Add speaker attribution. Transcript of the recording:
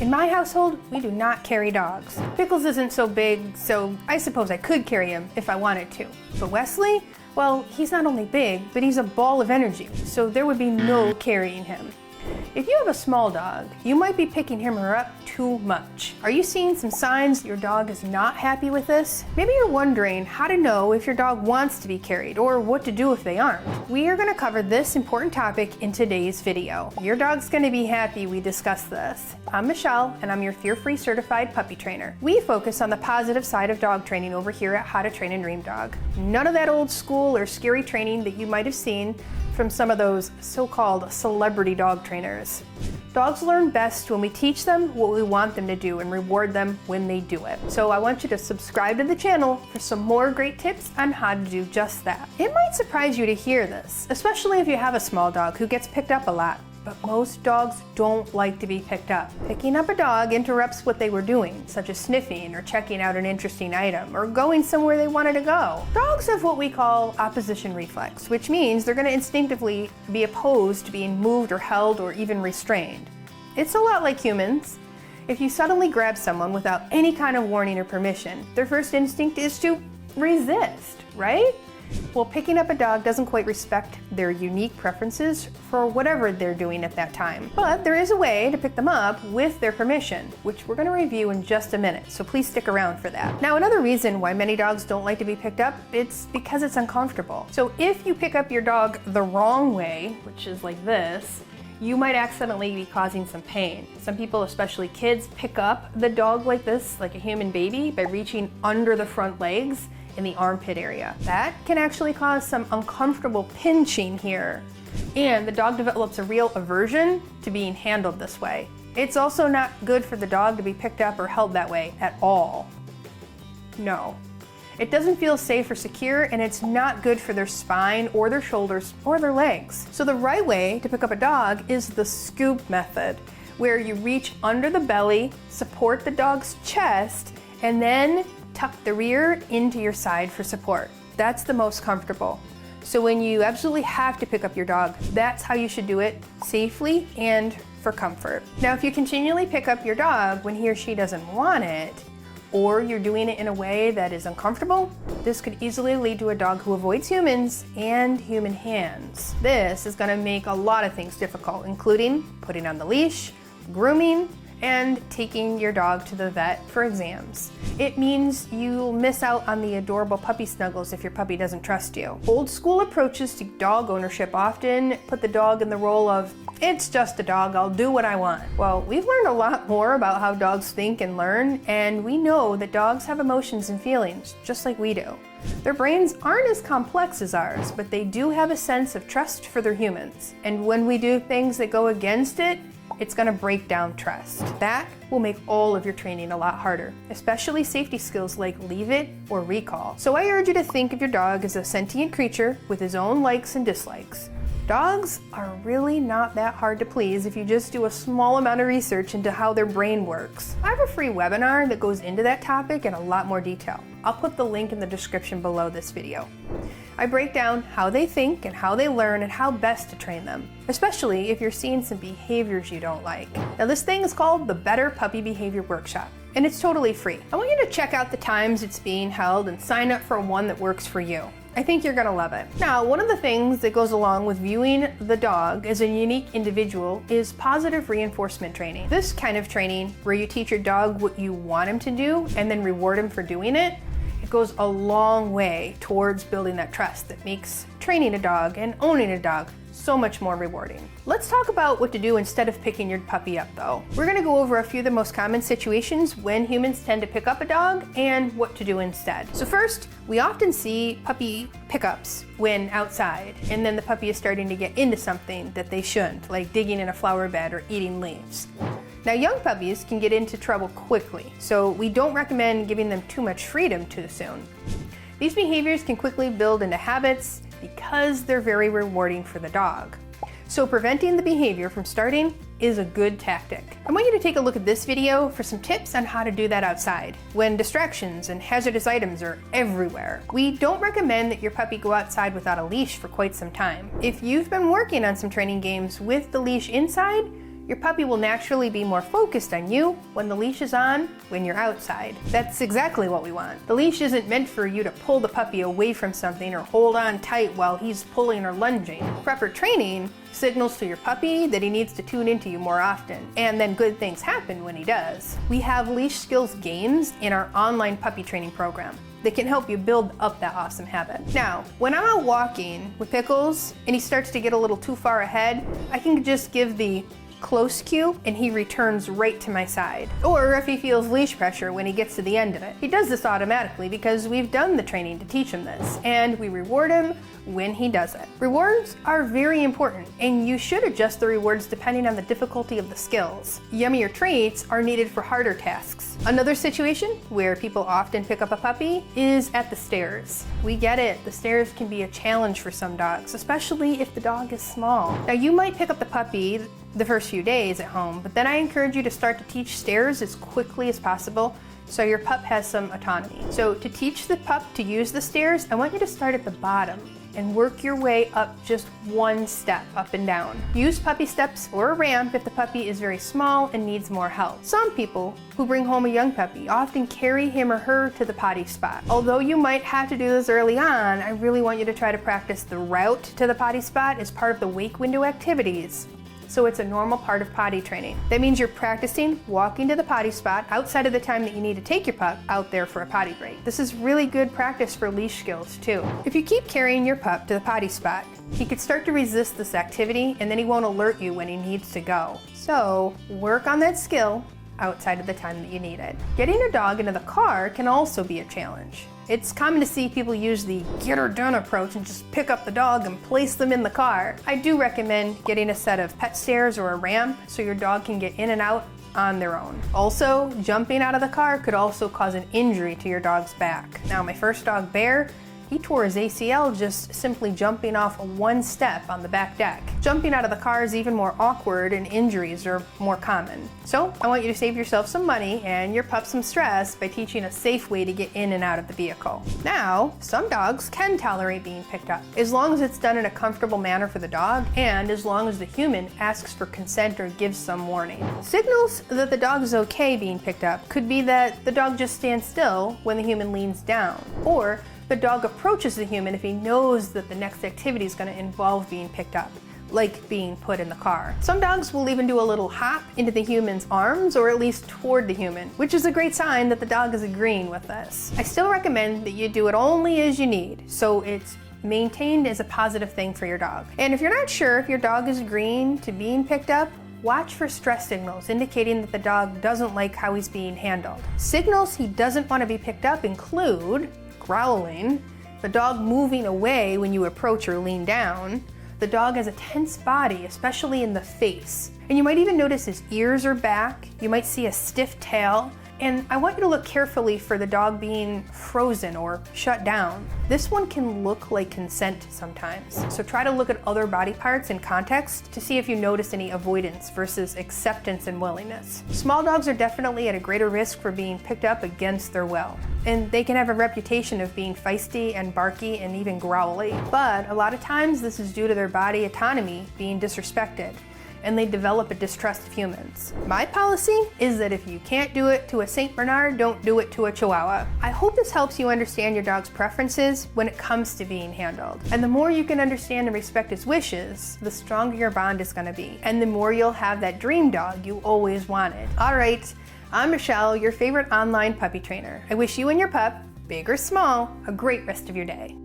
Speaker 1: In my household, we do not carry dogs. Pickles isn't so big, so I suppose I could carry him if I wanted to. But Wesley, well, he's not only big, but he's a ball of energy, so there would be no carrying him. If you have a small dog, you might be picking him or her up too much. Are you seeing some signs your dog is not happy with this? Maybe you're wondering how to know if your dog wants to be carried or what to do if they aren't. We are going to cover this important topic in today's video. Your dog's going to be happy we discuss this. I'm Michelle, and I'm your fear-free certified puppy trainer. We focus on the positive side of dog training over here at How to Train a Dream Dog. None of that old school or scary training that you might have seen from some of those so-called celebrity dog trainers. Dogs learn best when we teach them what we want them to do and reward them when they do it. So I want you to subscribe to the channel for some more great tips on how to do just that. It might surprise you to hear this, especially if you have a small dog who gets picked up a lot. But most dogs don't like to be picked up. Picking up a dog interrupts what they were doing, such as sniffing or checking out an interesting item or going somewhere they wanted to go. Dogs have what we call opposition reflex, which means they're going to instinctively be opposed to being moved or held or even restrained. It's a lot like humans. If you suddenly grab someone without any kind of warning or permission, their first instinct is to resist, right? Well, picking up a dog doesn't quite respect their unique preferences for whatever they're doing at that time. But there is a way to pick them up with their permission, which we're going to review in just a minute, so please stick around for that. Now, another reason why many dogs don't like to be picked up, it's because it's uncomfortable. So if you pick up your dog the wrong way, which is like this, you might accidentally be causing some pain. Some people, especially kids, pick up the dog like this, like a human baby, by reaching under the front legs in the armpit area. That can actually cause some uncomfortable pinching here. And the dog develops a real aversion to being handled this way. It's also not good for the dog to be picked up or held that way at all. No. It doesn't feel safe or secure, and it's not good for their spine or their shoulders or their legs. So the right way to pick up a dog is the scoop method, where you reach under the belly, support the dog's chest, and then tuck the rear into your side for support. That's the most comfortable. So when you absolutely have to pick up your dog, that's how you should do it safely and for comfort. Now, if you continually pick up your dog when he or she doesn't want it, or you're doing it in a way that is uncomfortable, this could easily lead to a dog who avoids humans and human hands. This is going to make a lot of things difficult, including putting on the leash, grooming, and taking your dog to the vet for exams. It means you'll miss out on the adorable puppy snuggles if your puppy doesn't trust you. Old school approaches to dog ownership often put the dog in the role of, it's just a dog, I'll do what I want. Well, we've learned a lot more about how dogs think and learn, and we know that dogs have emotions and feelings, just like we do. Their brains aren't as complex as ours, but they do have a sense of trust for their humans. And when we do things that go against it, it's going to break down trust. That will make all of your training a lot harder, especially safety skills like leave it or recall. So I urge you to think of your dog as a sentient creature with his own likes and dislikes. Dogs are really not that hard to please if you just do a small amount of research into how their brain works. I have a free webinar that goes into that topic in a lot more detail. I'll put the link in the description below this video. I break down how they think and how they learn and how best to train them, especially if you're seeing some behaviors you don't like. Now, this thing is called the Better Puppy Behavior Workshop, and it's totally free. I want you to check out the times it's being held and sign up for one that works for you. I think you're gonna love it. Now, one of the things that goes along with viewing the dog as a unique individual is positive reinforcement training. This kind of training, where you teach your dog what you want him to do and then reward him for doing it, it goes a long way towards building that trust that makes training a dog and owning a dog so much more rewarding. Let's talk about what to do instead of picking your puppy up though. We're gonna go over a few of the most common situations when humans tend to pick up a dog and what to do instead. So first, we often see puppy pickups when outside, and then the puppy is starting to get into something that they shouldn't, like digging in a flower bed or eating leaves. Now, young puppies can get into trouble quickly, so we don't recommend giving them too much freedom too soon. These behaviors can quickly build into habits because they're very rewarding for the dog. So preventing the behavior from starting is a good tactic. I want you to take a look at this video for some tips on how to do that outside, when distractions and hazardous items are everywhere. We don't recommend that your puppy go outside without a leash for quite some time. If you've been working on some training games with the leash inside, Your puppy will naturally be more focused on you when the leash is on when you're outside. That's exactly what we want. The leash isn't meant for you to pull the puppy away from something or hold on tight while he's pulling or lunging. Proper training signals to your puppy that he needs to tune into you more often, and then good things happen when he does. We have leash skills games in our online puppy training program that can help you build up that awesome habit. Now, when I'm out walking with Pickles and he starts to get a little too far ahead, I can just give the close cue and he returns right to my side. Or if he feels leash pressure when he gets to the end of it. He does this automatically because we've done the training to teach him this, and we reward him when he does it. Rewards are very important, and you should adjust the rewards depending on the difficulty of the skills. Yummier treats are needed for harder tasks. Another situation where people often pick up a puppy is at the stairs. We get it, the stairs can be a challenge for some dogs, especially if the dog is small. Now you might pick up the puppy the first few days at home, but then I encourage you to start to teach stairs as quickly as possible so your pup has some autonomy. So to teach the pup to use the stairs, I want you to start at the bottom and work your way up just one step up and down. Use puppy steps or a ramp if the puppy is very small and needs more help. Some people who bring home a young puppy often carry him or her to the potty spot. Although you might have to do this early on, I really want you to try to practice the route to the potty spot as part of the wake window activities, so it's a normal part of potty training. That means you're practicing walking to the potty spot outside of the time that you need to take your pup out there for a potty break. This is really good practice for leash skills too. If you keep carrying your pup to the potty spot, he could start to resist this activity and then he won't alert you when he needs to go. So work on that skill outside of the time that you need it. Getting a dog into the car can also be a challenge. It's common to see people use the get her done approach and just pick up the dog and place them in the car. I do recommend getting a set of pet stairs or a ramp so your dog can get in and out on their own. Also, jumping out of the car could also cause an injury to your dog's back. Now, my first dog, Bear, he tore his ACL just simply jumping off one step on the back deck. Jumping out of the car is even more awkward and injuries are more common. So I want you to save yourself some money and your pup some stress by teaching a safe way to get in and out of the vehicle. Now, some dogs can tolerate being picked up, as long as it's done in a comfortable manner for the dog and as long as the human asks for consent or gives some warning. Signals that the dog is okay being picked up could be that the dog just stands still when the human leans down, or the dog approaches the human if he knows that the next activity is going to involve being picked up, like being put in the car. Some dogs will even do a little hop into the human's arms or at least toward the human, which is a great sign that the dog is agreeing with this. I still recommend that you do it only as you need, so it's maintained as a positive thing for your dog. And if you're not sure if your dog is agreeing to being picked up, watch for stress signals indicating that the dog doesn't like how he's being handled. Signals he doesn't want to be picked up include growling, the dog moving away when you approach or lean down, the dog has a tense body, especially in the face, and you might even notice his ears are back, you might see a stiff tail, and I want you to look carefully for the dog being frozen or shut down. This one can look like consent sometimes, so try to look at other body parts in context to see if you notice any avoidance versus acceptance and willingness. Small dogs are definitely at a greater risk for being picked up against their will, and they can have a reputation of being feisty and barky and even growly. But a lot of times this is due to their body autonomy being disrespected, and they develop a distrust of humans. My policy is that if you can't do it to a Saint Bernard, don't do it to a Chihuahua. I hope this helps you understand your dog's preferences when it comes to being handled. And the more you can understand and respect his wishes, the stronger your bond is gonna be, and the more you'll have that dream dog you always wanted. All right, I'm Michelle, your favorite online puppy trainer. I wish you and your pup, big or small, a great rest of your day.